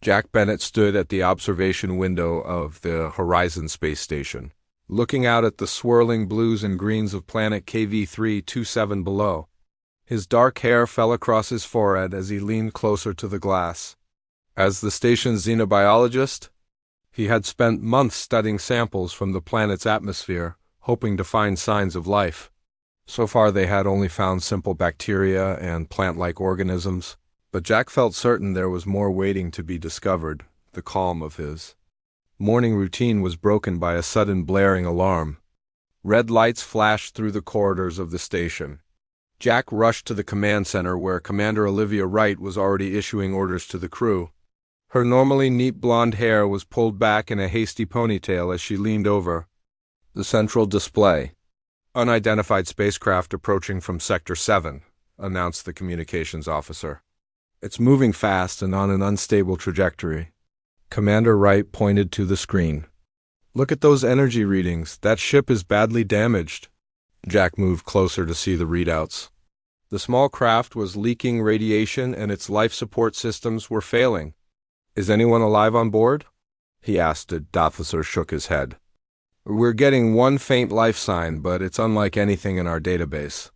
Jack Bennett stood at the observation window of the Horizon space station, looking out at the swirling blues and greens of planet KV-327 below. His dark hair fell across his forehead as he leaned closer to the glass. As the station's xenobiologist, he had spent months studying samples from the planet's atmosphere, hoping to find signs of life. So far they had only found simple bacteria and plant-like organisms, but Jack felt certain there was more waiting to be discovered. The calm of his morning routine was broken by a sudden blaring alarm. Red lights flashed through the corridors of the station. Jack rushed to the command center where Commander Olivia Wright was already issuing orders to the crew. Her normally neat blonde hair was pulled back in a hasty ponytail as she leaned over the central display. "Unidentified spacecraft approaching from Sector 7, announced the communications officer. "It's moving fast and on an unstable trajectory." Commander Wright pointed to the screen. "Look at those energy readings. That ship is badly damaged." Jack moved closer to see the readouts. The small craft was leaking radiation and its life support systems were failing. "Is anyone alive on board?" he asked. The officer shook his head. "We're getting one faint life sign, but it's unlike anything in our database."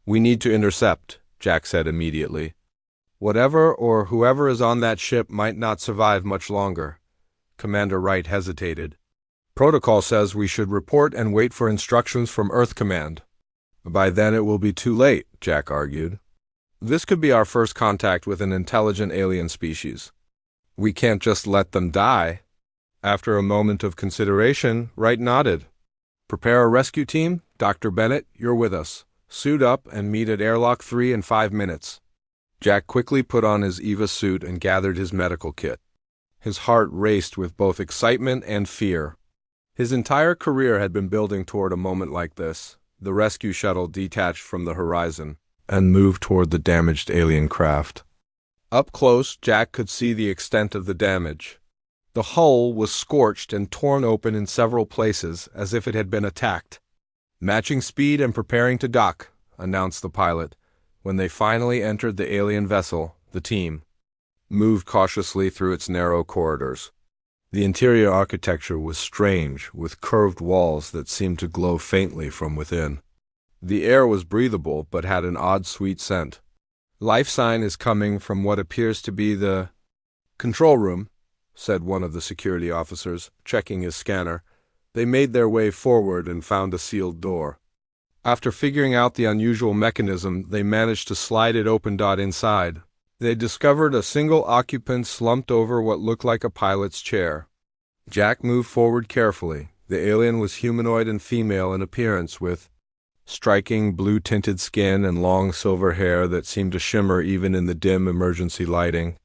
"We need to intercept," Jack said immediately. "Whatever or whoever is on that ship might not survive much longer." Commander Wright hesitated. "Protocol says we should report and wait for instructions from Earth Command." "By then it will be too late," Jack argued. "This could be our first contact with an intelligent alien species. We can't just let them die." After a moment of consideration, Wright nodded. "Prepare a rescue team. Dr. Bennett, you're with us. Suit up and meet at Airlock 3 in 5 minutes. Jack quickly put on his EVA suit and gathered his medical kit. His heart raced with both excitement and fear. His entire career had been building toward a moment like this. The rescue shuttle detached from the horizon and moved toward the damaged alien craft. Up close, Jack could see the extent of the damage. The hull was scorched and torn open in several places as if it had been attacked. "Matching speed and preparing to dock," announced the pilot. When they finally entered the alien vessel, the team moved cautiously through its narrow corridors. The interior architecture was strange, with curved walls that seemed to glow faintly from within. The air was breathable, but had an odd sweet scent. "Life sign is coming from what appears to be the control room," said one of the security officers, checking his scanner. They made their way forward and found a sealed door. After figuring out the unusual mechanism, they managed to slide it open. Inside, they discovered a single occupant slumped over what looked like a pilot's chair. Jack moved forward carefully. The alien was humanoid and female in appearance, with striking blue-tinted skin and long silver hair that seemed to shimmer even in the dim emergency lighting.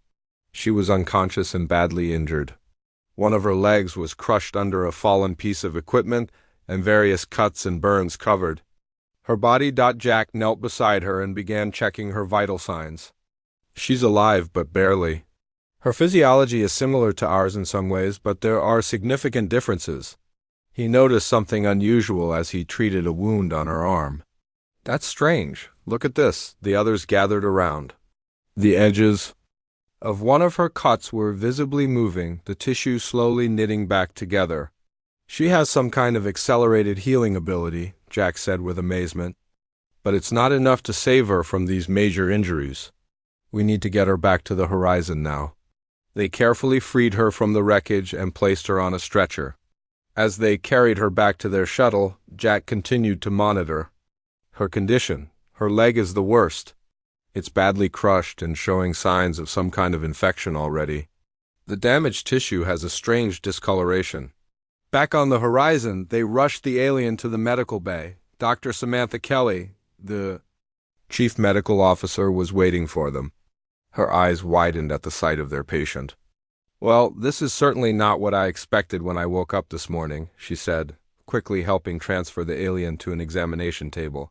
She was unconscious and badly injured. One of her legs was crushed under a fallen piece of equipment, and various cuts and burns covered her body. Jack knelt beside her and began checking her vital signs. "She's alive, but barely. Her physiology is similar to ours in some ways, but there are significant differences." He noticed something unusual as he treated a wound on her arm. "That's strange. Look at this." The others gathered around. The edges of one of her cuts were visibly moving, the tissue slowly knitting back together. "She has some kind of accelerated healing ability," Jack said with amazement. "But it's not enough to save her from these major injuries. We need to get her back to the horizon now." They carefully freed her from the wreckage and placed her on a stretcher. As they carried her back to their shuttle, Jack continued to monitor her condition. "Her leg is the worst. It's badly crushed and showing signs of some kind of infection already. The damaged tissue has a strange discoloration." Back on the horizon, they rushed the alien to the medical bay. Dr. Samantha Kelly, the chief medical officer, was waiting for them. Her eyes widened at the sight of their patient. "Well, this is certainly not what I expected when I woke up this morning," she said, quickly helping transfer the alien to an examination table.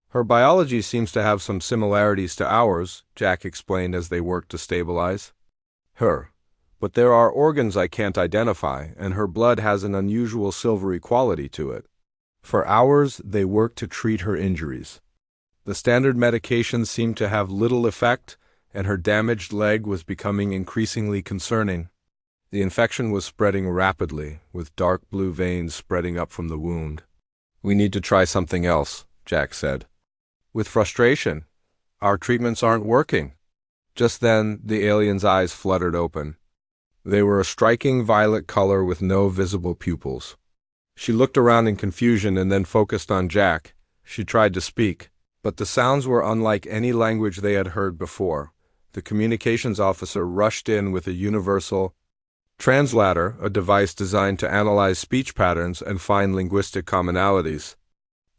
"Her biology seems to have some similarities to ours," Jack explained as they worked to stabilize her. "But there are organs I can't identify, and her blood has an unusual silvery quality to it." For hours, they worked to treat her injuries. The standard medications seemed to have little effect, and her damaged leg was becoming increasingly concerning. The infection was spreading rapidly, with dark blue veins spreading up from the wound. "We need to try something else," Jack said. With frustration, "Our treatments aren't working." Just then, the alien's eyes fluttered open. They were a striking violet color with no visible pupils. She looked around in confusion and then focused on Jack. She tried to speak, but the sounds were unlike any language they had heard before. The communications officer rushed in with a universal translator, a device designed to analyze speech patterns and find linguistic commonalities.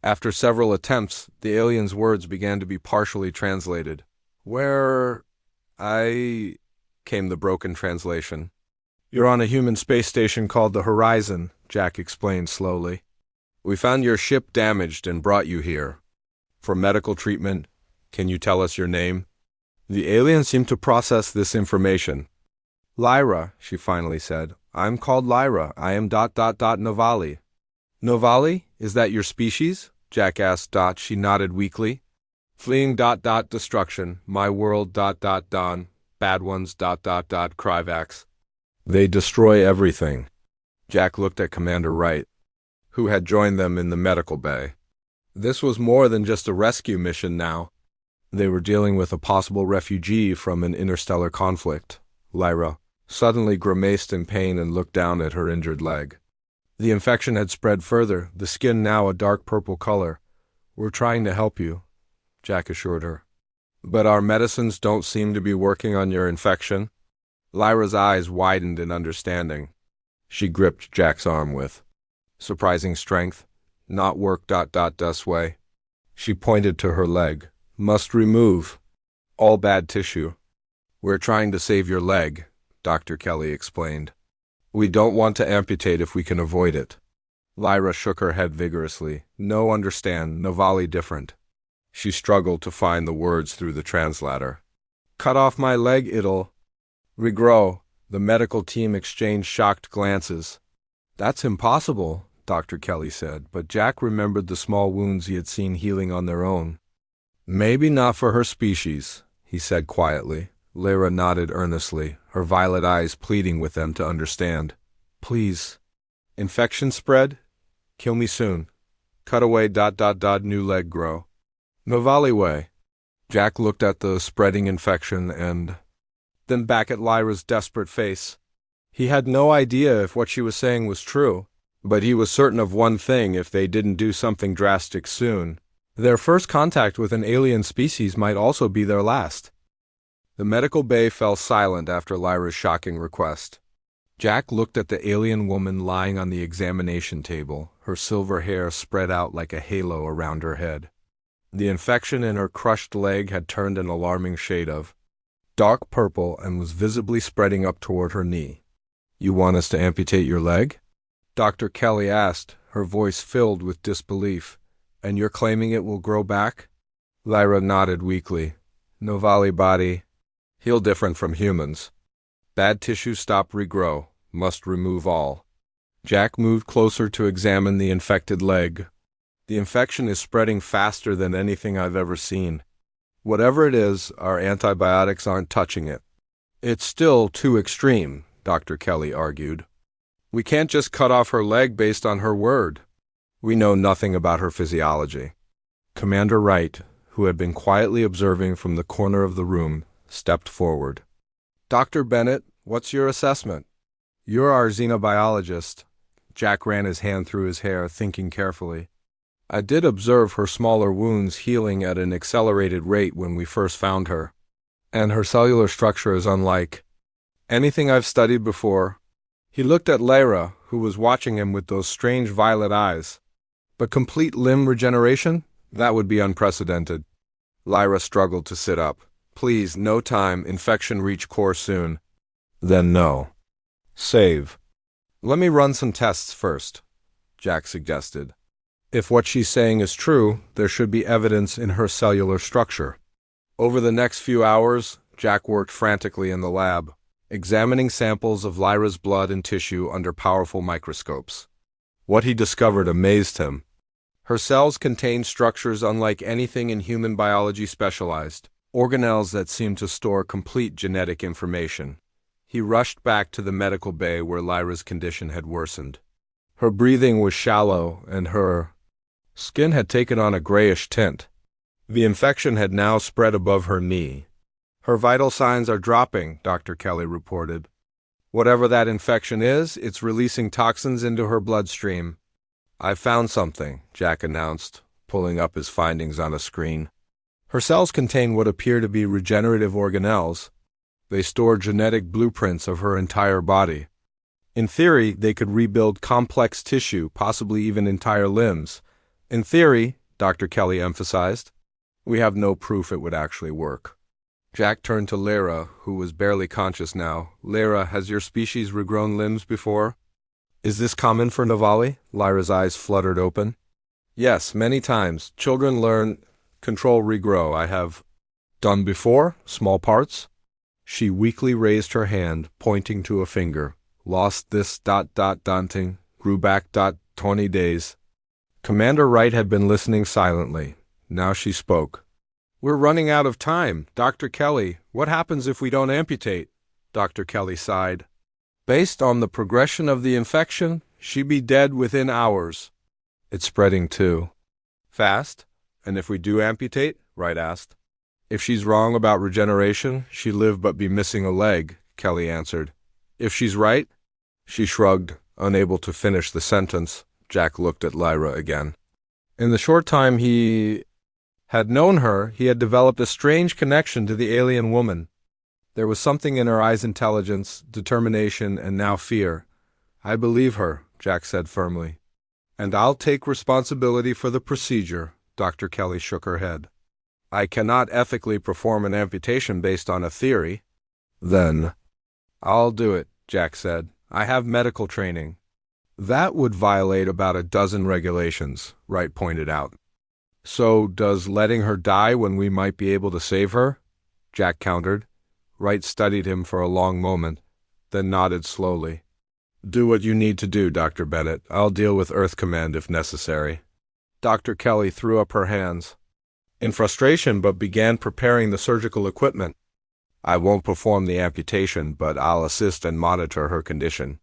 After several attempts, the alien's words began to be partially translated. "Where I," came the broken translation. "You're on a human space station called the Horizon," Jack explained slowly. "We found your ship damaged and brought you here. For medical treatment, can you tell us your name?" The alien seemed to process this information. "Lyra," she finally said. "I'm called Lyra. I am ... Novali." "Novali? Is that your species?" Jack asked. She nodded weakly. "Fleeing ... destruction. My world ... Dawn. Bad ones ... Kryvax. They destroy everything." Jack looked at Commander Wright, who had joined them in the medical bay. This was more than just a rescue mission now. They were dealing with a possible refugee from an interstellar conflict. Lyra suddenly grimaced in pain and looked down at her injured leg. The infection had spread further, the skin now a dark purple color. "We're trying to help you," Jack assured her. "But our medicines don't seem to be working on your infection." Lyra's eyes widened in understanding. She gripped Jack's arm with surprising strength. "Not work ... this way." She pointed to her leg. "Must remove all bad tissue." "We're trying to save your leg," Dr. Kelly explained. "We don't want to amputate if we can avoid it." Lyra shook her head vigorously. "No, understand, Novali different." She struggled to find the words through the translator. "Cut off my leg, it'll..." "Regrow." The medical team exchanged shocked glances. "That's impossible," Dr. Kelly said, but Jack remembered the small wounds he had seen healing on their own. "Maybe not for her species," he said quietly. Lyra nodded earnestly, her violet eyes pleading with them to understand. "Please." "Infection spread? Kill me soon. Cut away ... new leg grow." "Novali way." Jack looked at the spreading infection and then back at Lyra's desperate face. He had no idea if what she was saying was true, but he was certain of one thing: if they didn't do something drastic soon, their first contact with an alien species might also be their last. The medical bay fell silent after Lyra's shocking request. Jack looked at the alien woman lying on the examination table, her silver hair spread out like a halo around her head. The infection in her crushed leg had turned an alarming shade of dark purple and was visibly spreading up toward her knee. "You want us to amputate your leg?" Dr. Kelly asked, her voice filled with disbelief. "And you're claiming it will grow back?" Lyra nodded weakly. "Novali body. Heal different from humans. Bad tissue stop regrow. Must remove all." Jack moved closer to examine the infected leg. "The infection is spreading faster than anything I've ever seen. Whatever it is, our antibiotics aren't touching it." "It's still too extreme," Dr. Kelly argued. "We can't just cut off her leg based on her word. We know nothing about her physiology." Commander Wright, who had been quietly observing from the corner of the room, stepped forward. "Dr. Bennett, what's your assessment? You're our xenobiologist." Jack ran his hand through his hair, thinking carefully. "I did observe her smaller wounds healing at an accelerated rate when we first found her, and her cellular structure is unlike anything I've studied before." He looked at Lyra, who was watching him with those strange violet eyes. "But complete limb regeneration? That would be unprecedented." Lyra struggled to sit up. "Please, no time. Infection reach core soon." "Then no. Save." "Let me run some tests first," Jack suggested. "If what she's saying is true, there should be evidence in her cellular structure." Over the next few hours, Jack worked frantically in the lab, examining samples of Lyra's blood and tissue under powerful microscopes. What he discovered amazed him. Her cells contained structures unlike anything in human biology specialized. organelles that seemed to store complete genetic information. He rushed back to the medical bay where Lyra's condition had worsened. Her breathing was shallow and her skin had taken on a grayish tint. The infection had now spread above her knee. Her vital signs are dropping, Dr. Kelly reported. Whatever that infection is, it's releasing toxins into her bloodstream. "I've found something," Jack announced, pulling up his findings on a screen. Her cells contain what appear to be regenerative organelles. They store genetic blueprints of her entire body. In theory, they could rebuild complex tissue, possibly even entire limbs. In theory, Dr. Kelly emphasized. We have no proof it would actually work. Jack turned to Lyra, who was barely conscious now. "Lyra, has your species regrown limbs before?" "Is this common for Navali?" Lyra's eyes fluttered open. "Yes, many times. Children learn, control regrow. I have done before, small parts." She weakly raised her hand, pointing to a finger. "Lost this ... daunting, grew back ... 20 days. Commander Wright had been listening silently. Now she spoke. "We're running out of time. Dr. Kelly, what happens if we don't amputate?" Dr. Kelly sighed. "Based on the progression of the infection, she'd be dead within hours." "It's spreading too." "Fast? And if we do amputate?" Wright asked. "If she's wrong about regeneration, she'd live but be missing a leg," Kelly answered. "If she's right?" She shrugged, unable to finish the sentence. Jack looked at Lyra again. In the short time he had known her, he had developed a strange connection to the alien woman. There was something in her eyes' intelligence, determination, and now fear. "I believe her," Jack said firmly. "And I'll take responsibility for the procedure," Dr. Kelly shook her head. "I cannot ethically perform an amputation based on a theory." "Then I'll do it," Jack said. "I have medical training." "That would violate about a dozen regulations," Wright pointed out. "So does letting her die when we might be able to save her?" Jack countered. Wright studied him for a long moment, then nodded slowly. "Do what you need to do, Dr. Bennett. I'll deal with Earth Command if necessary." Dr. Kelly threw up her hands in frustration but began preparing the surgical equipment. "I won't perform the amputation, but I'll assist and monitor her condition."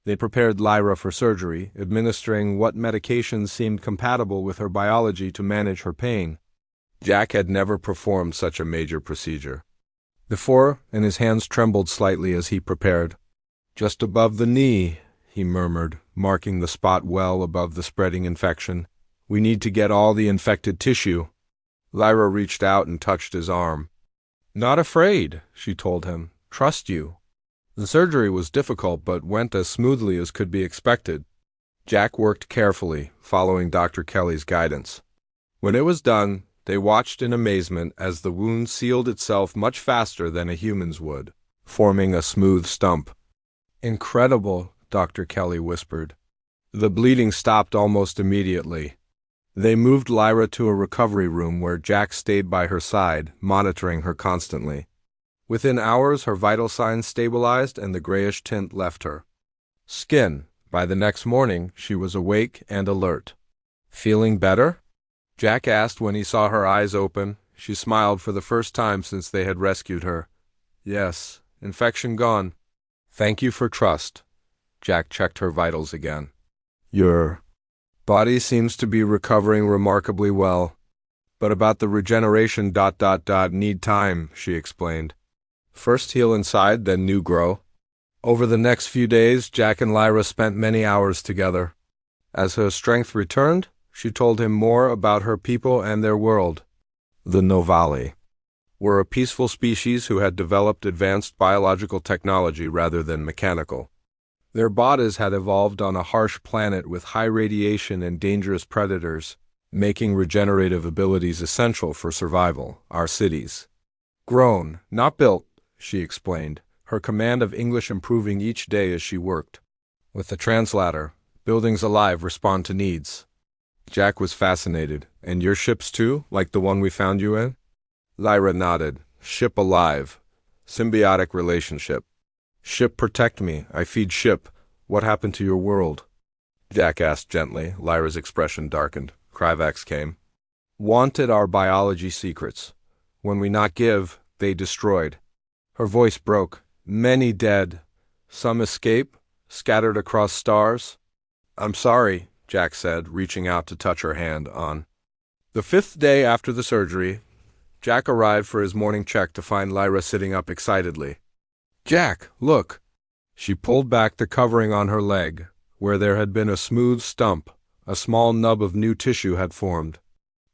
They prepared Lyra for surgery, administering what medications seemed compatible with her biology to manage her pain. Jack had never performed such a major procedure before, and his hands trembled slightly as he prepared. "Just above the knee," he murmured, marking the spot well above the spreading infection. "We need to get all the infected tissue." Lyra reached out and touched his arm. "Not afraid," she told him. "Trust you." The surgery was difficult but went as smoothly as could be expected. Jack worked carefully, following Dr. Kelly's guidance. When it was done, they watched in amazement as the wound sealed itself much faster than a human's would, forming a smooth stump. "Incredible," Dr. Kelly whispered. The bleeding stopped almost immediately. They moved Lyra to a recovery room where Jack stayed by her side, monitoring her constantly. Within hours, her vital signs stabilized and the grayish tint left her skin. By the next morning, she was awake and alert. "Feeling better?" Jack asked when he saw her eyes open. She smiled for the first time since they had rescued her. "Yes, infection gone." "Thank you for trust." Jack checked her vitals again. "Your body seems to be recovering remarkably well. But about the regeneration ... need time," she explained. "First heal inside, then new grow." Over the next few days, Jack and Lyra spent many hours together. As her strength returned, she told him more about her people and their world. The Novali were a peaceful species who had developed advanced biological technology rather than mechanical. Their bodies had evolved on a harsh planet with high radiation and dangerous predators, making regenerative abilities essential for survival. Our cities. "Grown, not built," she explained, her command of English improving each day as she worked. With the translator, buildings alive respond to needs. Jack was fascinated. "And your ships too, like the one we found you in?" Lyra nodded. "Ship alive. Symbiotic relationship. Ship protect me, I feed ship. What happened to your world?" Jack asked gently. Lyra's expression darkened. Kryvax came. "Wanted our biology secrets. When we not give, they destroyed. Her voice broke. Many dead. Some escape, scattered across stars. I'm sorry, Jack said, reaching out to touch her hand on. The 5th day after the surgery, Jack arrived for his morning check to find Lyra sitting up excitedly. Jack, look! She pulled back the covering on her leg, where there had been a smooth stump. A small nub of new tissue had formed.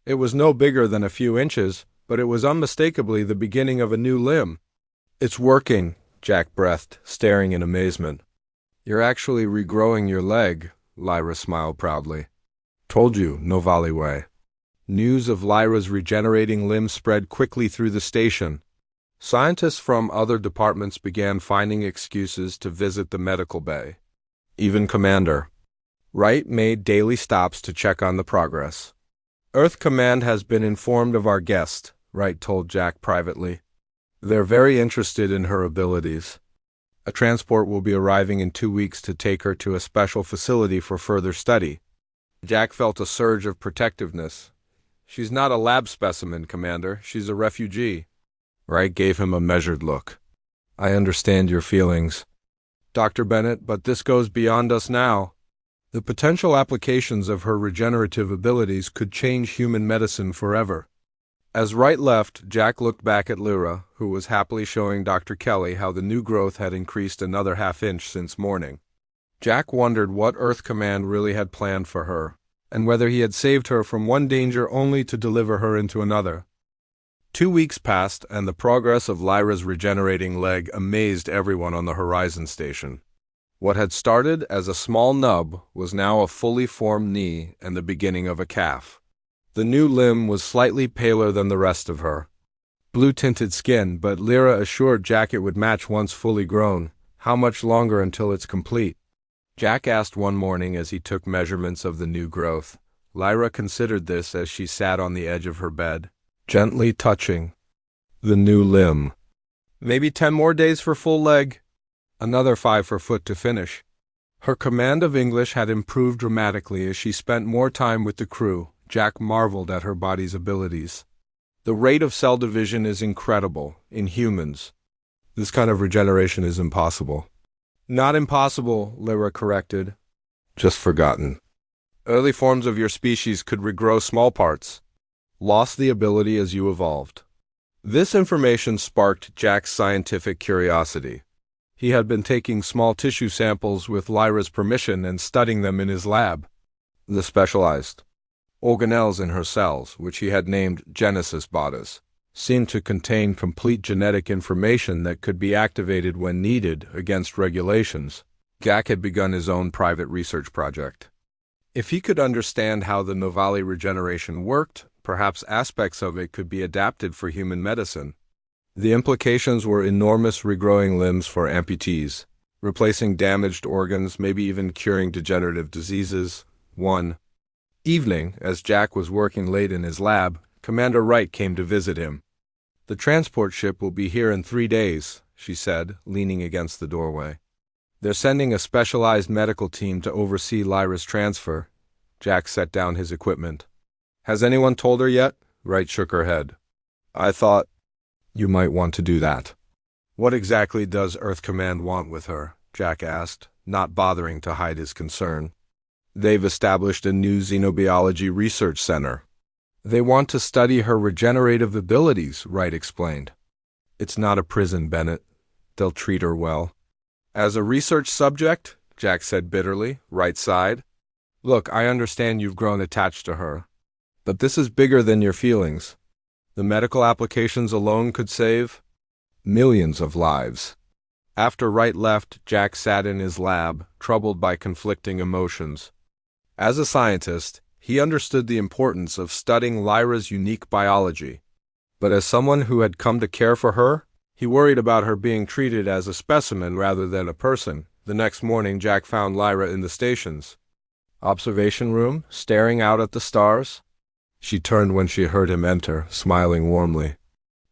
It was no bigger than a few inches, but it was unmistakably the beginning of a new limb. It's working, Jack breathed, staring in amazement. You're actually regrowing your leg, Lyra smiled proudly. Told you, no volley way. News of Lyra's regenerating limb spread quickly through the station. Scientists from other departments began finding excuses to visit the medical bay. Even Commander Wright made daily stops to check on the progress. Earth Command has been informed of our guest, Wright told Jack privately. They're very interested in her abilities. A transport will be arriving in 2 weeks to take her to a special facility for further study. Jack felt a surge of protectiveness. She's not a lab specimen, Commander. She's a refugee. Wright gave him a measured look. I understand your feelings, Dr. Bennett, but this goes beyond us now. The potential applications of her regenerative abilities could change human medicine forever. As Wright left, Jack looked back at Lyra, who was happily showing Dr. Kelly how the new growth had increased another half-inch since morning. Jack wondered what Earth Command really had planned for her, and whether he had saved her from one danger only to deliver her into another. 2 weeks passed, and the progress of Lyra's regenerating leg amazed everyone on the Horizon Station. What had started as a small nub was now a fully formed knee and the beginning of a calf. The new limb was slightly paler than the rest of her. Blue-tinted skin, but Lyra assured Jack it would match once fully grown. How much longer until it's complete? Jack asked one morning as he took measurements of the new growth. Lyra considered this as she sat on the edge of her bed, gently touching the new limb. Maybe 10 more days for full leg. Another 5 for foot to finish. Her command of English had improved dramatically as she spent more time with the crew. Jack marveled at her body's abilities. The rate of cell division is incredible in humans. This kind of regeneration is impossible. Not impossible, Lyra corrected. Just forgotten. Early forms of your species could regrow small parts. Lost the ability as you evolved. This information sparked Jack's scientific curiosity. He had been taking small tissue samples with Lyra's permission and studying them in his lab. The specialized organelles in her cells, which he had named Genesis botas, seemed to contain complete genetic information that could be activated when needed against regulations. Jack had begun his own private research project. If he could understand how the Novali regeneration worked, perhaps aspects of it could be adapted for human medicine. The implications were enormous: regrowing limbs for amputees, replacing damaged organs, maybe even curing degenerative diseases. One evening, as Jack was working late in his lab, Commander Wright came to visit him. The transport ship will be here in 3 days, she said, leaning against the doorway. They're sending a specialized medical team to oversee Lyra's transfer. Jack set down his equipment. Has anyone told her yet? Wright shook her head. I thought you might want to do that. What exactly does Earth Command want with her? Jack asked, not bothering to hide his concern. They've established a new xenobiology research center. They want to study her regenerative abilities, Wright explained. It's not a prison, Bennett. They'll treat her well. As a research subject? Jack said bitterly, Wright sighed. Look, I understand you've grown attached to her, but this is bigger than your feelings. The medical applications alone could save millions of lives. After Wright left, Jack sat in his lab, troubled by conflicting emotions. As a scientist, he understood the importance of studying Lyra's unique biology. But as someone who had come to care for her, he worried about her being treated as a specimen rather than a person. The next morning, Jack found Lyra in the station's observation room, staring out at the stars. She turned when she heard him enter, smiling warmly.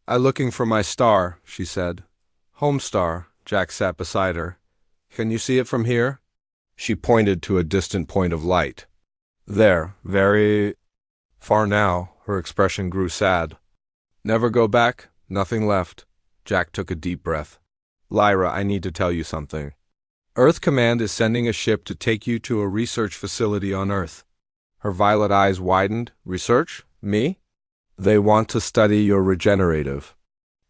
I'm looking for my star, she said. Home star. Jack sat beside her. Can you see it from here? She pointed to a distant point of light. There, very far now. Her expression grew sad. Never go back? Nothing left. Jack took a deep breath. Lyra, I need to tell you something. Earth Command is sending a ship to take you to a research facility on Earth. Her violet eyes widened. Research? Me? They want to study your regenerative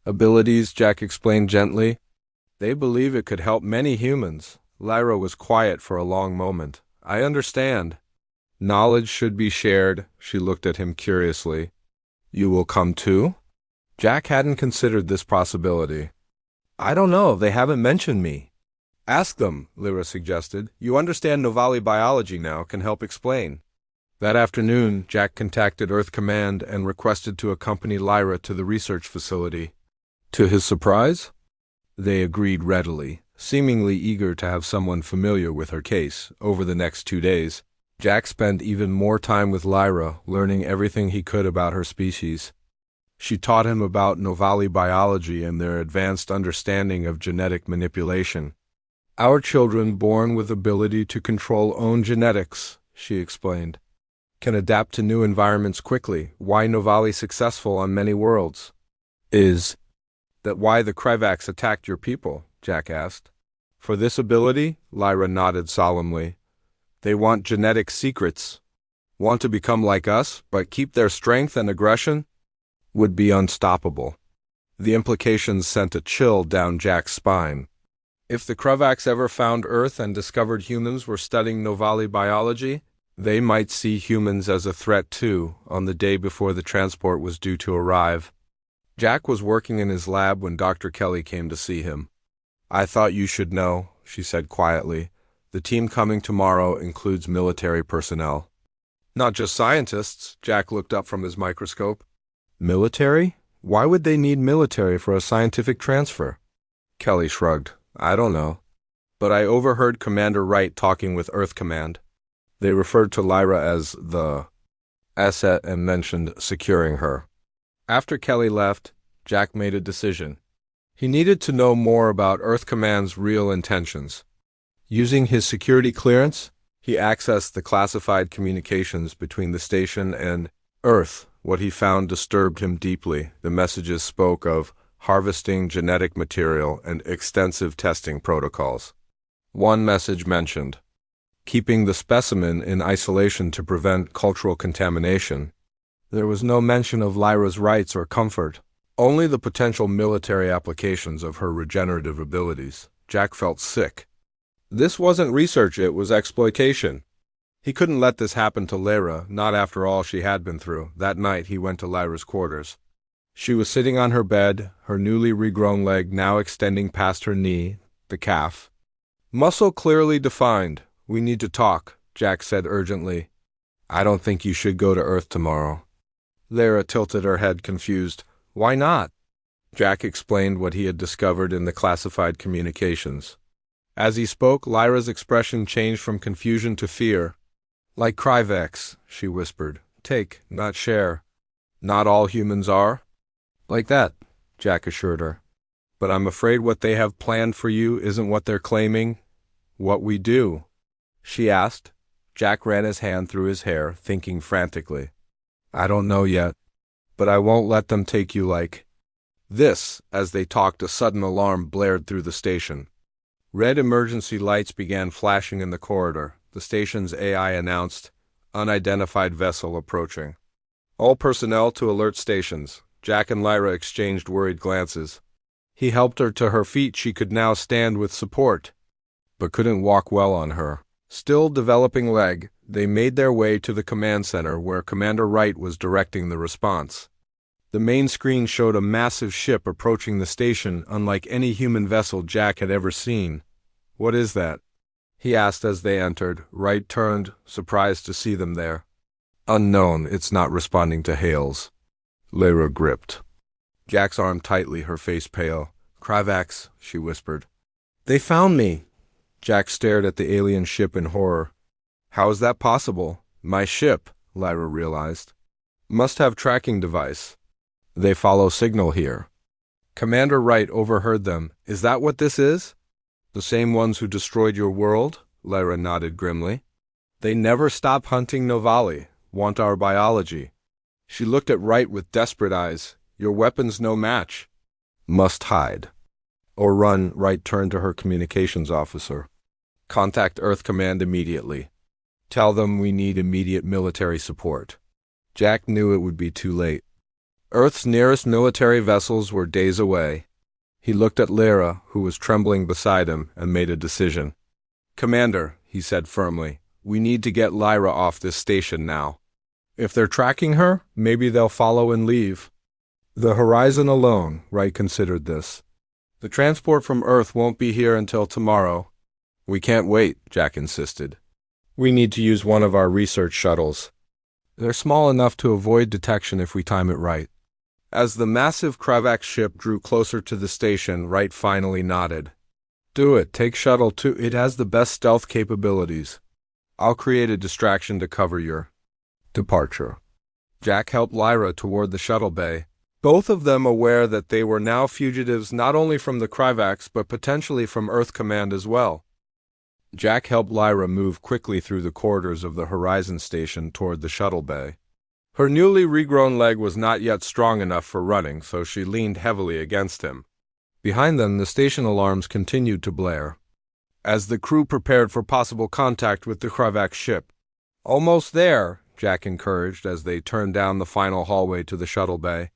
abilities, Jack explained gently. They believe it could help many humans. Lyra was quiet for a long moment. I understand. Knowledge should be shared. She looked at him curiously. You will come too? Jack hadn't considered this possibility. I don't know. They haven't mentioned me. Ask them, Lyra suggested. You understand Novali biology now, can help explain. That afternoon, Jack contacted Earth Command and requested to accompany Lyra to the research facility. To his surprise, they agreed readily, seemingly eager to have someone familiar with her case. Over the next 2 days, Jack spent even more time with Lyra, learning everything he could about her species. She taught him about Novali biology and their advanced understanding of genetic manipulation. Our children born with ability to control own genetics, she explained, can adapt to new environments quickly. Why Novali successful on many worlds? Is that why the Krivaks attacked your people? Jack asked. For this ability? Lyra nodded solemnly. They want genetic secrets. Want to become like us, but keep their strength and aggression? Would be unstoppable. The implications sent a chill down Jack's spine. If the Krivaks ever found Earth and discovered humans were studying Novali biology, they might see humans as a threat too, on the day before the transport was due to arrive. Jack was working in his lab when Dr. Kelly came to see him. I thought you should know, she said quietly. The team coming tomorrow includes military personnel. Not just scientists, Jack looked up from his microscope. Military? Why would they need military for a scientific transfer? Kelly shrugged. I don't know. But I overheard Commander Wright talking with Earth Command. They referred to Lyra as the asset and mentioned securing her. After Kelly left, Jack made a decision. He needed to know more about Earth Command's real intentions. Using his security clearance, he accessed the classified communications between the station and Earth. What he found disturbed him deeply. The messages spoke of harvesting genetic material and extensive testing protocols. One message mentioned keeping the specimen in isolation to prevent cultural contamination. There was no mention of Lyra's rights or comfort, only the potential military applications of her regenerative abilities. Jack felt sick. This wasn't research, it was exploitation. He couldn't let this happen to Lyra, not after all she had been through. That night he went to Lyra's quarters. She was sitting on her bed, her newly regrown leg now extending past her knee, the calf. Muscle clearly defined. We need to talk, Jack said urgently. I don't think you should go to Earth tomorrow. Lyra tilted her head confused. Why not? Jack explained what he had discovered in the classified communications. As he spoke, Lyra's expression changed from confusion to fear. Like Krivaks, she whispered. Take, not share. Not all humans are? Like that, Jack assured her. But I'm afraid what they have planned for you isn't what they're claiming. What we do? She asked. Jack ran his hand through his hair, thinking frantically. I don't know yet, but I won't let them take you like this. As they talked, a sudden alarm blared through the station. Red emergency lights began flashing in the corridor. The station's AI announced, unidentified vessel approaching. All personnel to alert stations. Jack and Lyra exchanged worried glances. He helped her to her feet. She could now stand with support, but couldn't walk well on her still developing leg. They made their way to the command center where Commander Wright was directing the response. The main screen showed a massive ship approaching the station, unlike any human vessel Jack had ever seen. What is that? He asked as they entered. Wright turned, surprised to see them there. Unknown, it's not responding to hails. Lyra gripped Jack's arm tightly, her face pale. Krivaks, she whispered. They found me. Jack stared at the alien ship in horror. How is that possible? My ship, Lyra realized. Must have tracking device. They follow signal here. Commander Wright overheard them. Is that what this is? The same ones who destroyed your world? Lyra nodded grimly. They never stop hunting Novali, want our biology. She looked at Wright with desperate eyes. Your weapon's no match. Must hide. Or run, Wright turned to her communications officer. Contact Earth Command immediately. Tell them we need immediate military support. Jack knew it would be too late. Earth's nearest military vessels were days away. He looked at Lyra, who was trembling beside him, and made a decision. Commander, he said firmly, we need to get Lyra off this station now. If they're tracking her, maybe they'll follow and leave. The horizon alone, Wright considered this. The transport from Earth won't be here until tomorrow. We can't wait, Jack insisted. We need to use one of our research shuttles. They're small enough to avoid detection if we time it right. As the massive Kravax ship drew closer to the station, Wright finally nodded. Do it. Take Shuttle 2. It has the best stealth capabilities. I'll create a distraction to cover your departure. Jack helped Lyra toward the shuttle bay, both of them aware that they were now fugitives not only from the Kravax but potentially from Earth Command as well. Jack helped Lyra move quickly through the corridors of the Horizon Station toward the shuttle bay. Her newly regrown leg was not yet strong enough for running, so she leaned heavily against him. Behind them, the station alarms continued to blare, as the crew prepared for possible contact with the Kravax ship. Almost there, Jack encouraged as they turned down the final hallway to the shuttle bay.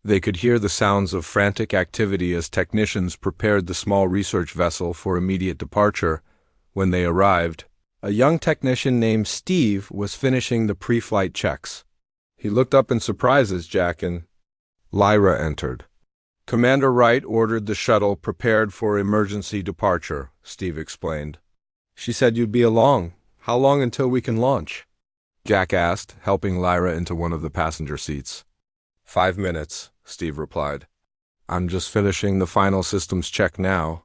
They could hear the sounds of frantic activity as technicians prepared the small research vessel for immediate departure. When they arrived, a young technician named Steve was finishing the pre-flight checks. He looked up in surprise as Jack and Lyra entered. Commander Wright ordered the shuttle prepared for emergency departure, Steve explained. She said you'd be along. How long until we can launch? Jack asked, helping Lyra into one of the passenger seats. 5 minutes, Steve replied. I'm just finishing the final systems check now.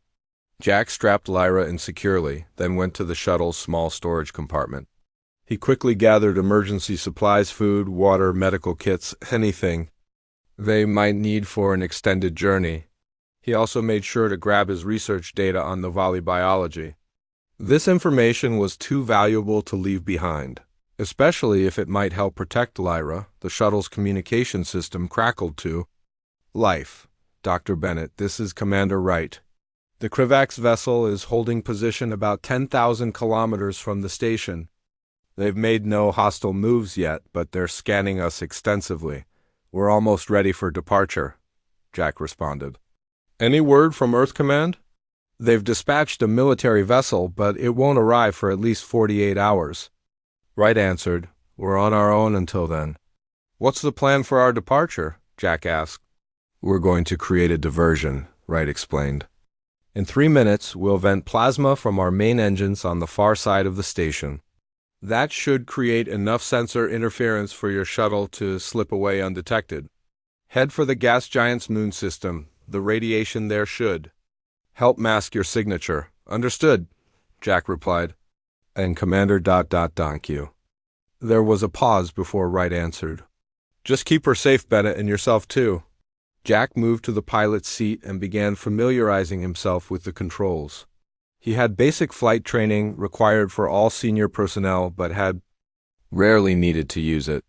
Jack strapped Lyra in securely, then went to the shuttle's small storage compartment. He quickly gathered emergency supplies, food, water, medical kits, anything they might need for an extended journey. He also made sure to grab his research data on Navali biology. This information was too valuable to leave behind, especially if it might help protect Lyra. The shuttle's communication system crackled to life. Dr. Bennett, this is Commander Wright. The Kravax vessel is holding position about 10,000 kilometers from the station. They've made no hostile moves yet, but they're scanning us extensively. We're almost ready for departure, Jack responded. Any word from Earth Command? They've dispatched a military vessel, but it won't arrive for at least 48 hours. Wright answered, We're on our own until then. What's the plan for our departure? Jack asked. We're going to create a diversion, Wright explained. In 3 minutes, we'll vent plasma from our main engines on the far side of the station. That should create enough sensor interference for your shuttle to slip away undetected. Head for the gas giant's moon system. The radiation there should help mask your signature. Understood, Jack replied. And Commander ... Thank you. There was a pause before Wright answered. Just keep her safe, Bennett, and yourself too. Jack moved to the pilot's seat and began familiarizing himself with the controls. He had basic flight training required for all senior personnel, but had rarely needed to use it.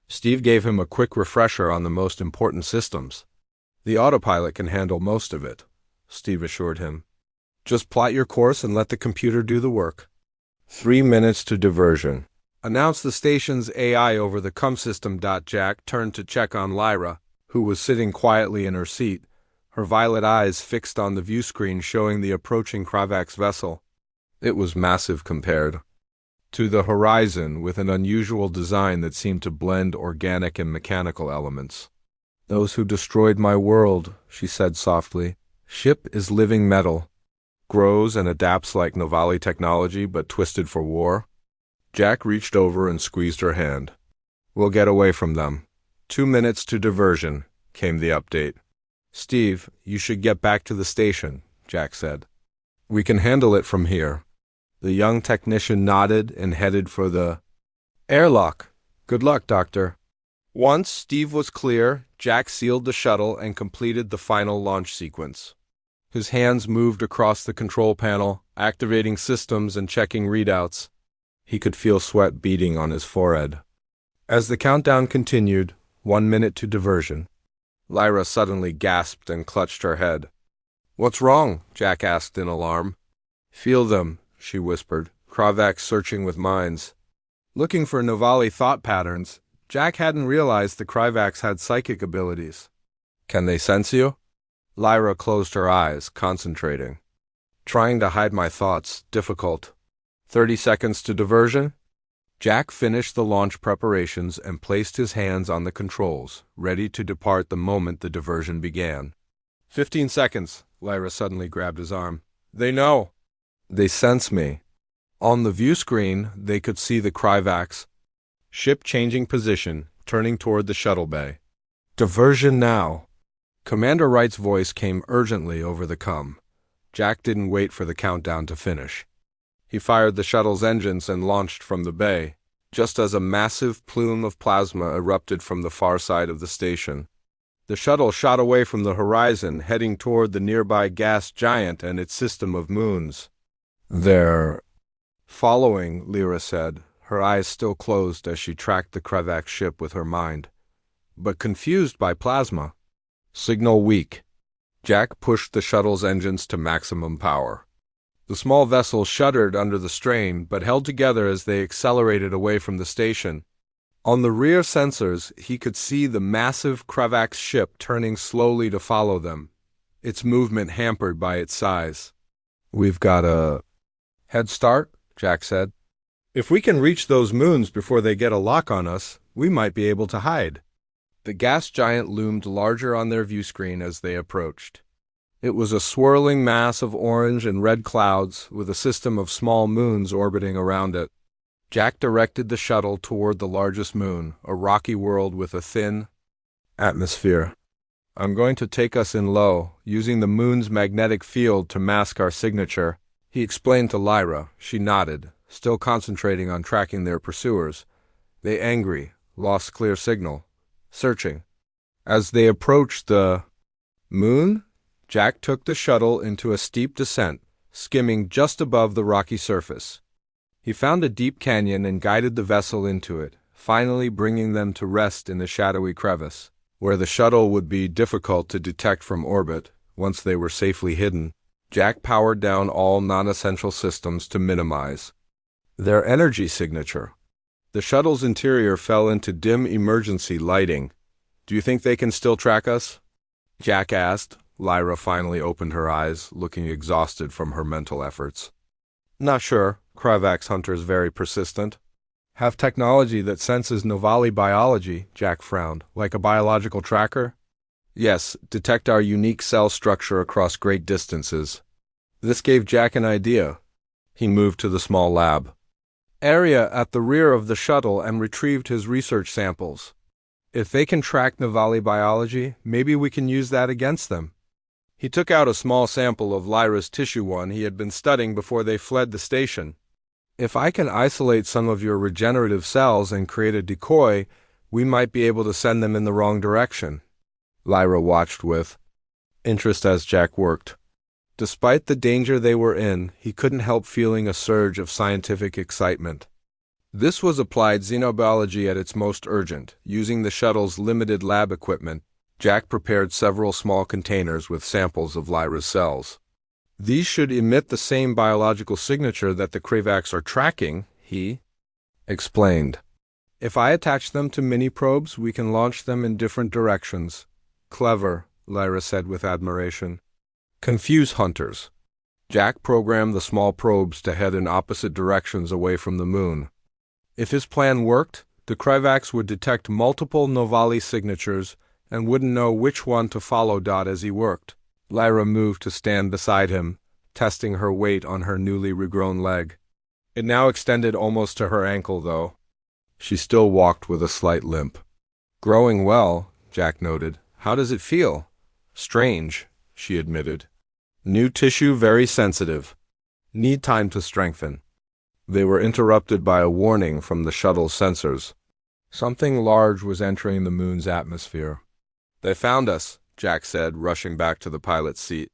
Steve gave him a quick refresher on the most important systems. The autopilot can handle most of it, Steve assured him. Just plot your course and let the computer do the work. 3 minutes to diversion. Announce the station's AI over the COM system. Jack turned to check on Lyra, who was sitting quietly in her seat, her violet eyes fixed on the view screen showing the approaching Kravax vessel. It was massive compared to the horizon, with an unusual design that seemed to blend organic and mechanical elements. Those who destroyed my world, she said softly. Ship is living metal. Grows and adapts like Navali technology, but twisted for war. Jack reached over and squeezed her hand. We'll get away from them. 2 minutes to diversion, came the update. Steve, you should get back to the station, Jack said. We can handle it from here. The young technician nodded and headed for the airlock. Good luck, Doctor. Once Steve was clear, Jack sealed the shuttle and completed the final launch sequence. His hands moved across the control panel, activating systems and checking readouts. He could feel sweat beading on his forehead. As the countdown continued, 1 minute to diversion. Lyra suddenly gasped and clutched her head. "What's wrong?" Jack asked in alarm. "Feel them," she whispered, Kravax searching with minds. Looking for Novali thought patterns, Jack hadn't realized the Kravax had psychic abilities. "Can they sense you?" Lyra closed her eyes, concentrating. "Trying to hide my thoughts, difficult. 30 seconds to diversion?" Jack finished the launch preparations and placed his hands on the controls, ready to depart the moment the diversion began. 15 seconds, Lyra suddenly grabbed his arm. "They know." "They sense me." On the view screen, they could see the Kravax ship changing position, turning toward the shuttle bay. "Diversion now." Commander Wright's voice came urgently over the comm. Jack didn't wait for the countdown to finish. He fired the shuttle's engines and launched from the bay, just as a massive plume of plasma erupted from the far side of the station. The shuttle shot away from the horizon, heading toward the nearby gas giant and its system of moons. "They're following," Lyra said, her eyes still closed as she tracked the Kravax ship with her mind, but confused by plasma. "Signal weak." Jack pushed the shuttle's engines to maximum power. The small vessel shuddered under the strain, but held together as they accelerated away from the station. On the rear sensors, he could see the massive Kravax ship turning slowly to follow them, its movement hampered by its size. "We've got a head start," Jack said. "If we can reach those moons before they get a lock on us, we might be able to hide." The gas giant loomed larger on their view screen as they approached. It was a swirling mass of orange and red clouds, with a system of small moons orbiting around it. Jack directed the shuttle toward the largest moon, a rocky world with a thin atmosphere. "I'm going to take us in low, using the moon's magnetic field to mask our signature," he explained to Lyra. She nodded, still concentrating on tracking their pursuers. They angry, lost clear signal, searching. As they approached the moon, Jack took the shuttle into a steep descent, skimming just above the rocky surface. He found a deep canyon and guided the vessel into it, finally bringing them to rest in the shadowy crevice, where the shuttle would be difficult to detect from orbit. Once they were safely hidden, Jack powered down all non-essential systems to minimize their energy signature. The shuttle's interior fell into dim emergency lighting. "Do you think they can still track us?" Jack asked. Lyra finally opened her eyes, looking exhausted from her mental efforts. "Not sure. Kravax hunter's very persistent." "Have technology that senses Novali biology," Jack frowned, "like a biological tracker?" "Yes, detect our unique cell structure across great distances." This gave Jack an idea. He moved to the small lab area at the rear of the shuttle and retrieved his research samples. "If they can track Novali biology, maybe we can use that against them." He took out a small sample of Lyra's tissue one he had been studying before they fled the station. "If I can isolate some of your regenerative cells and create a decoy, we might be able to send them in the wrong direction." Lyra watched with interest as Jack worked. Despite the danger they were in, he couldn't help feeling a surge of scientific excitement. This was applied xenobiology at its most urgent. Using the shuttle's limited lab equipment, Jack prepared several small containers with samples of Lyra's cells. "These should emit the same biological signature that the Kravax are tracking," he explained. "If I attach them to mini-probes, we can launch them in different directions." "Clever," Lyra said with admiration. "Confuse hunters." Jack programmed the small probes to head in opposite directions away from the moon. If his plan worked, the Kravax would detect multiple Novali signatures and wouldn't know which one to follow. As he worked, Lyra moved to stand beside him, testing her weight on her newly regrown leg. It now extended almost to her ankle, though. She still walked with a slight limp. "Growing well," Jack noted. "How does it feel?" "Strange," she admitted. "New tissue very sensitive. Need time to strengthen." They were interrupted by a warning from the shuttle's sensors. Something large was entering the moon's atmosphere. "They found us," Jack said, rushing back to the pilot's seat.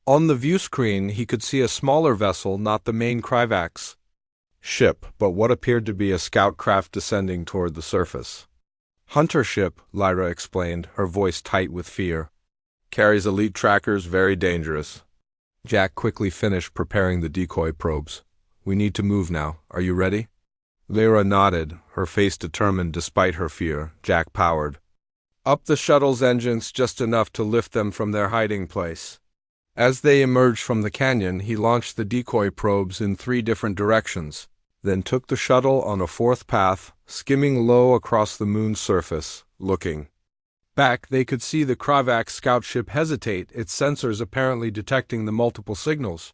On the view screen, he could see a smaller vessel, not the main Kravax ship, but what appeared to be a scout craft descending toward the surface. Hunter ship, Lyra explained, her voice tight with fear. Carries elite trackers, very dangerous. Jack quickly finished preparing the decoy probes. We need to move now. Are you ready? Lyra nodded, her face determined despite her fear. Jack powered up the shuttle's engines just enough to lift them from their hiding place. As they emerged from the canyon, he launched the decoy probes in 3 different directions, then took the shuttle on a 4th path, skimming low across the moon's surface, looking back. They could see the Kravax scout ship hesitate, its sensors apparently detecting the multiple signals.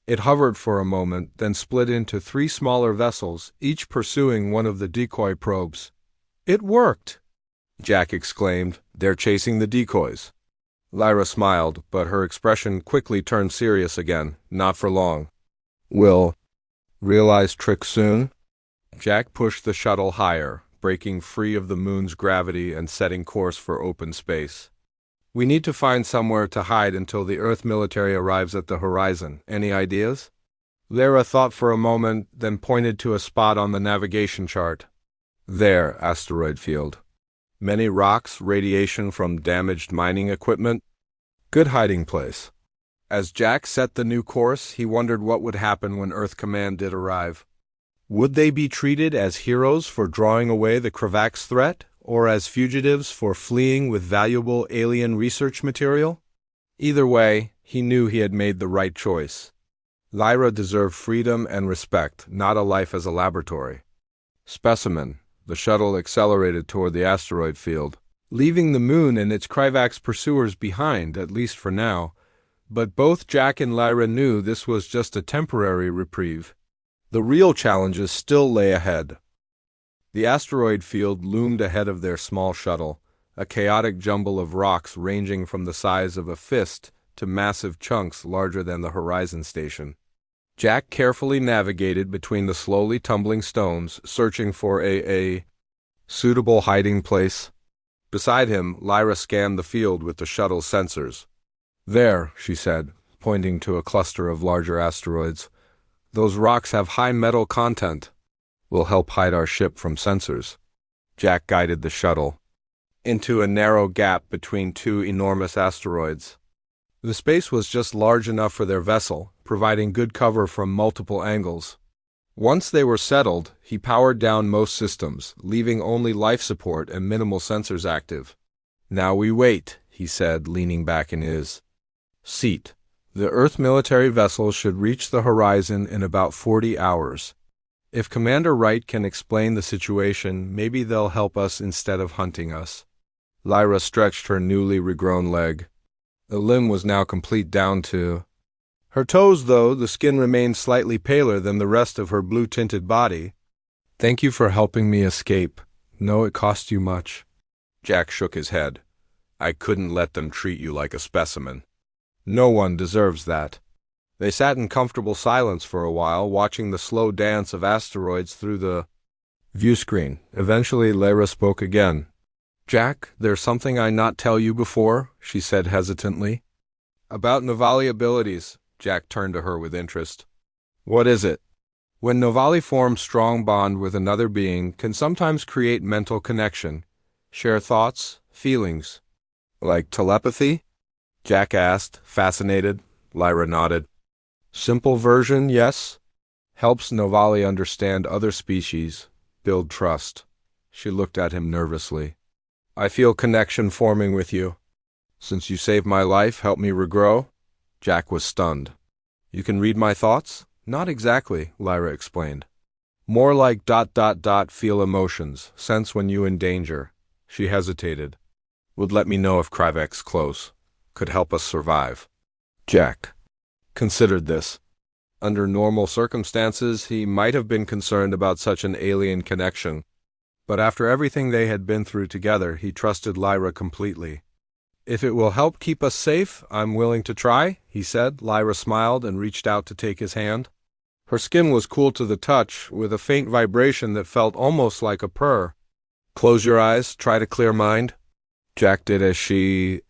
It hovered for a moment, then split into 3 smaller vessels, each pursuing one of the decoy probes. It worked! Jack exclaimed. They're chasing the decoys. Lyra smiled, but her expression quickly turned serious again. Not for long. We'll realize trick soon? Jack pushed the shuttle higher, breaking free of the moon's gravity and setting course for open space. We need to find somewhere to hide until the Earth military arrives at the horizon. Any ideas? Lyra thought for a moment, then pointed to a spot on the navigation chart. There, asteroid field. Many rocks, radiation from damaged mining equipment. Good hiding place. As Jack set the new course, he wondered what would happen when Earth Command did arrive. Would they be treated as heroes for drawing away the Kravax threat, or as fugitives for fleeing with valuable alien research material? Either way, he knew he had made the right choice. Lyra deserved freedom and respect, not a life as a laboratory. Specimen. The shuttle accelerated toward the asteroid field, leaving the moon and its Kravax pursuers behind, at least for now. But both Jack and Lyra knew this was just a temporary reprieve. The real challenges still lay ahead. The asteroid field loomed ahead of their small shuttle, a chaotic jumble of rocks ranging from the size of a fist to massive chunks larger than the Horizon Station. Jack carefully navigated between the slowly tumbling stones, searching for a suitable hiding place. Beside him, Lyra scanned the field with the shuttle's sensors. There, she said, pointing to a cluster of larger asteroids. Those rocks have high metal content. Will help hide our ship from sensors. Jack guided the shuttle into a narrow gap between 2 enormous asteroids. The space was just large enough for their vessel, providing good cover from multiple angles. Once they were settled, he powered down most systems, leaving only life support and minimal sensors active. Now we wait, he said, leaning back in his seat. The Earth military vessel should reach the horizon in about 40 hours. If Commander Wright can explain the situation, maybe they'll help us instead of hunting us. Lyra stretched her newly regrown leg. The limb was now complete down to her toes, though the skin remained slightly paler than the rest of her blue-tinted body. Thank you for helping me escape. No, it cost you much. Jack shook his head. I couldn't let them treat you like a specimen. No one deserves that. They sat in comfortable silence for a while, watching the slow dance of asteroids through the view screen. Eventually, Lyra spoke again. Jack, there's something I not tell you before, she said hesitantly. About Novali abilities, Jack turned to her with interest. What is it? When Novali forms strong bond with another being, can sometimes create mental connection, share thoughts, feelings. Like telepathy? Jack asked, fascinated. Lyra nodded. Simple version, yes. Helps Novali understand other species, build trust. She looked at him nervously. I feel connection forming with you. Since you saved my life, helped me regrow? Jack was stunned. You can read my thoughts? Not exactly, Lyra explained. More like ... feel emotions, sense when you in danger. She hesitated. Would let me know if Kravax close. Could help us survive. Jack considered this. Under normal circumstances, he might have been concerned about such an alien connection. But after everything they had been through together, he trusted Lyra completely. If it will help keep us safe, I'm willing to try, he said. Lyra smiled and reached out to take his hand. Her skin was cool to the touch, with a faint vibration that felt almost like a purr. Close your eyes, try to clear mind. Jack did as she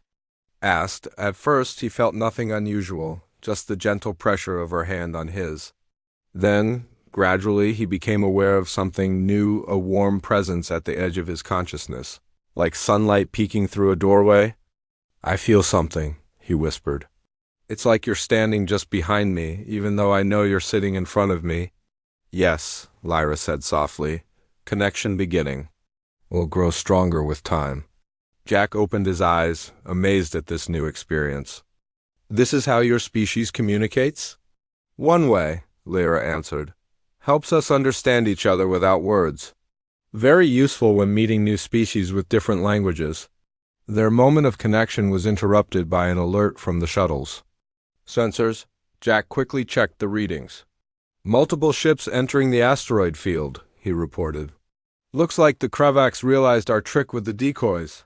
asked. At first, he felt nothing unusual, just the gentle pressure of her hand on his. Then, Gradually, he became aware of something new, a warm presence at the edge of his consciousness, like sunlight peeking through a doorway. "I feel something," he whispered. "It's like you're standing just behind me, even though I know you're sitting in front of me." "Yes," Lyra said softly. "Connection beginning. Will grow stronger with time." Jack opened his eyes, amazed at this new experience. "This is how your species communicates?" "One way," Lyra answered. "Helps us understand each other without words. Very useful when meeting new species with different languages." Their moment of connection was interrupted by an alert from the shuttles. "Sensors," Jack quickly checked the readings. "Multiple ships entering the asteroid field," he reported. "Looks like the Kravax realized our trick with the decoys."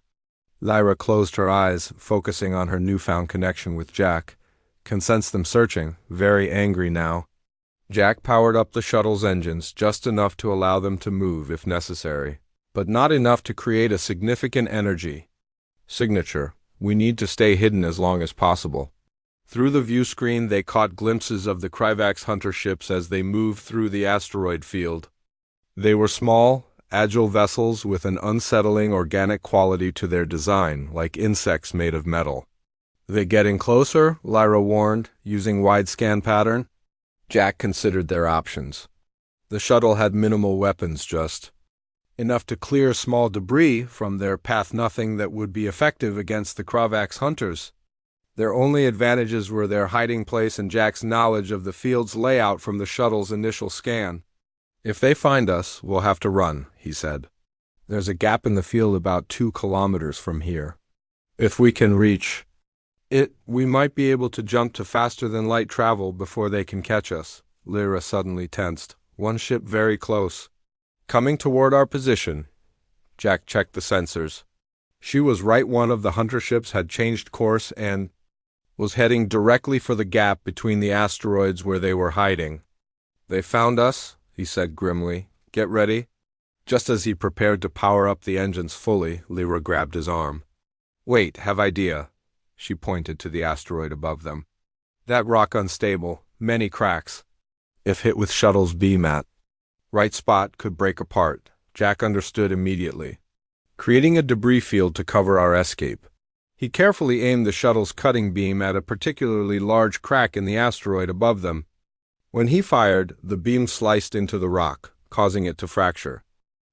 Lyra closed her eyes, focusing on her newfound connection with Jack. Can sense them searching, very angry now. Jack powered up the shuttle's engines just enough to allow them to move if necessary, but not enough to create a significant energy signature. "We need to stay hidden as long as possible." Through the view screen, they caught glimpses of the Kravax hunter ships as they moved through the asteroid field. They were small, agile vessels with an unsettling organic quality to their design, like insects made of metal. "They getting closer?" Lyra warned, using wide scan pattern. Jack considered their options. The shuttle had minimal weapons, just enough to clear small debris from their path, nothing that would be effective against the Kravax hunters. Their only advantages were their hiding place and Jack's knowledge of the field's layout from the shuttle's initial scan. "If they find us, we'll have to run," he said. "There's a gap in the field about 2 kilometers from here. If we can reach it, we might be able to jump to faster-than-light travel before they can catch us." Lyra suddenly tensed. "One ship very close. Coming toward our position." Jack checked the sensors. She was right. One of the hunter ships had changed course and was heading directly for the gap between the asteroids where they were hiding. "They found us," he said grimly. "Get ready." Just as he prepared to power up the engines fully, Lyra grabbed his arm. "Wait, have idea." She pointed to the asteroid above them. "That rock unstable, many cracks. If hit with shuttle's beam at right spot, could break apart." Jack understood immediately. "Creating a debris field to cover our escape." He carefully aimed the shuttle's cutting beam at a particularly large crack in the asteroid above them. When he fired, the beam sliced into the rock, causing it to fracture.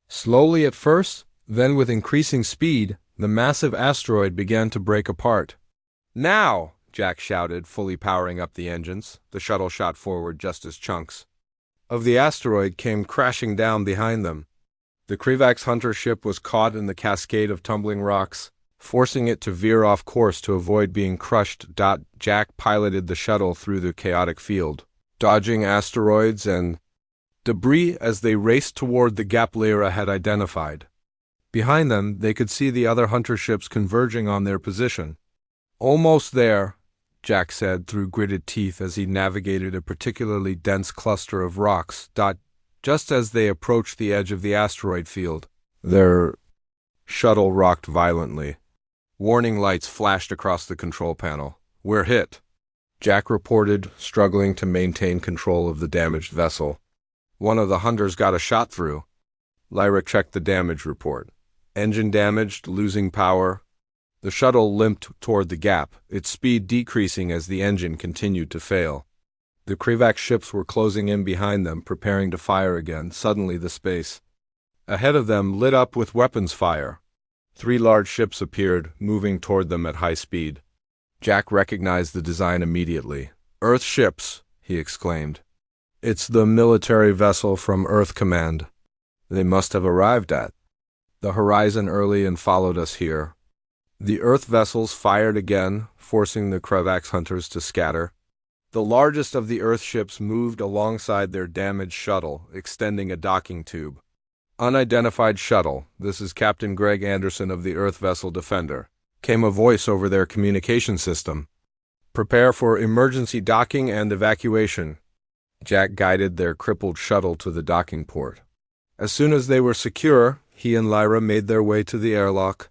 Slowly at first, then with increasing speed, the massive asteroid began to break apart. "Now!" Jack shouted, fully powering up the engines. The shuttle shot forward just as chunks of the asteroid came crashing down behind them. The Kravax hunter ship was caught in the cascade of tumbling rocks, forcing it to veer off course to avoid being crushed. Jack piloted the shuttle through the chaotic field, dodging asteroids and debris as they raced toward the gap Lyra had identified. Behind them, they could see the other hunter ships converging on their position. "Almost there," Jack said through gritted teeth as he navigated a particularly dense cluster of rocks. Just as they approached the edge of the asteroid field, their shuttle rocked violently. Warning lights flashed across the control panel. "We're hit," Jack reported, struggling to maintain control of the damaged vessel. "One of the hunters got a shot through." Lyra checked the damage report. "Engine damaged, losing power." The shuttle limped toward the gap, its speed decreasing as the engine continued to fail. The Kravax ships were closing in behind them, preparing to fire again. Suddenly the space ahead of them lit up with weapons fire. 3 large ships appeared, moving toward them at high speed. Jack recognized the design immediately. "Earth ships," he exclaimed. "It's the military vessel from Earth Command. They must have arrived at the horizon early and followed us here." The Earth vessels fired again, forcing the Kravax hunters to scatter. The largest of the Earth ships moved alongside their damaged shuttle, extending a docking tube. "Unidentified shuttle, this is Captain Greg Anderson of the Earth Vessel Defender," came a voice over their communication system. "Prepare for emergency docking and evacuation." Jack guided their crippled shuttle to the docking port. As soon as they were secure, he and Lyra made their way to the airlock.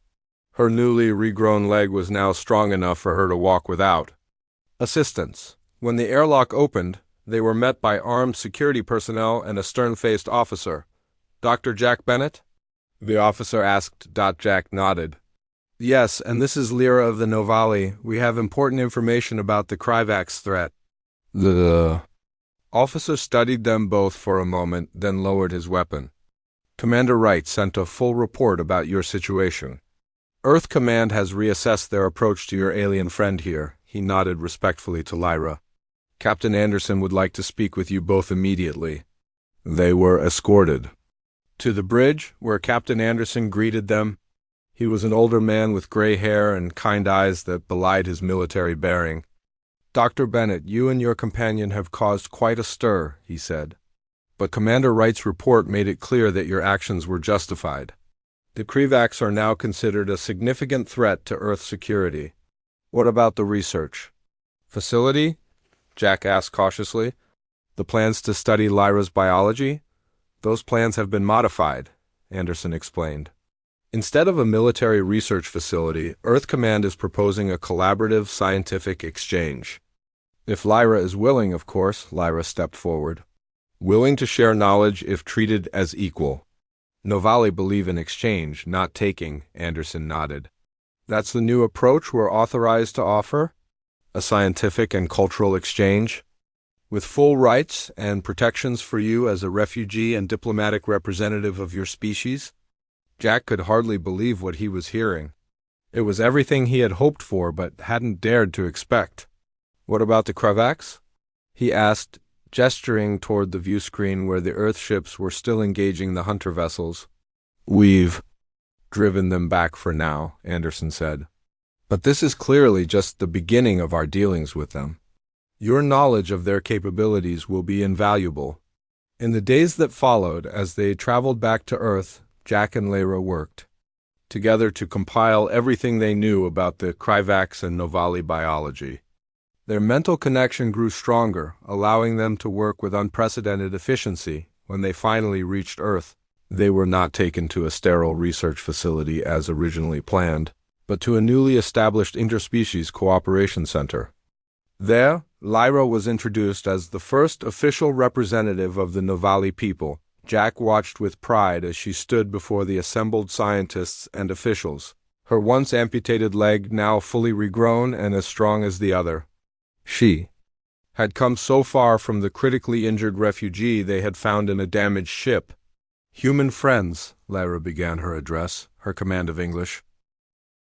Her newly regrown leg was now strong enough for her to walk without assistance. When the airlock opened, They were met by armed security personnel and a stern-faced officer. "Dr. Jack Bennett?" the officer asked. Jack nodded. "Yes, and this is Lyra of the Novali. We have important information about the Kryvax threat." The officer studied them both for a moment, then lowered his weapon. "Commander Wright sent a full report about your situation. Earth Command has reassessed their approach to your alien friend here." He nodded respectfully to Lyra. "Captain Anderson would like to speak with you both immediately." They were escorted to the bridge, where Captain Anderson greeted them. He was an older man with gray hair and kind eyes that belied his military bearing. "Dr. Bennett, you and your companion have caused quite a stir," he said. "But Commander Wright's report made it clear that your actions were justified. The Kryvax are now considered a significant threat to Earth security." "What about the research facility?" Jack asked cautiously. "The plans to study Lyra's biology? Those plans have been modified," Anderson explained. "Instead of a military research facility, Earth Command is proposing a collaborative scientific exchange. If Lyra is willing, of course." Lyra stepped forward. "Willing to share knowledge if treated as equal." "Novali believe in exchange, not taking," Anderson nodded. "That's the new approach we're authorized to offer? A scientific and cultural exchange? With full rights and protections for you as a refugee and diplomatic representative of your species?" Jack could hardly believe what he was hearing. It was everything he had hoped for but hadn't dared to expect. "What about the Kryvax?" he asked, gesturing toward the view screen where the Earth ships were still engaging the hunter vessels. "We've driven them back for now," Anderson said. "But this is clearly just the beginning of our dealings with them. Your knowledge of their capabilities will be invaluable." In the days that followed, as they traveled back to Earth, Jack and Lyra worked together to compile everything they knew about the Kryvax and Novali biology. Their mental connection grew stronger, allowing them to work with unprecedented efficiency. When they finally reached Earth, they were not taken to a sterile research facility as originally planned, but to a newly established interspecies cooperation center. There, Lyra was introduced as the first official representative of the Novali people. Jack watched with pride as she stood before the assembled scientists and officials, her once amputated leg now fully regrown and as strong as the other. She had come so far from the critically injured refugee they had found in a damaged ship. "Human friends," Lyra began her address, her command of English.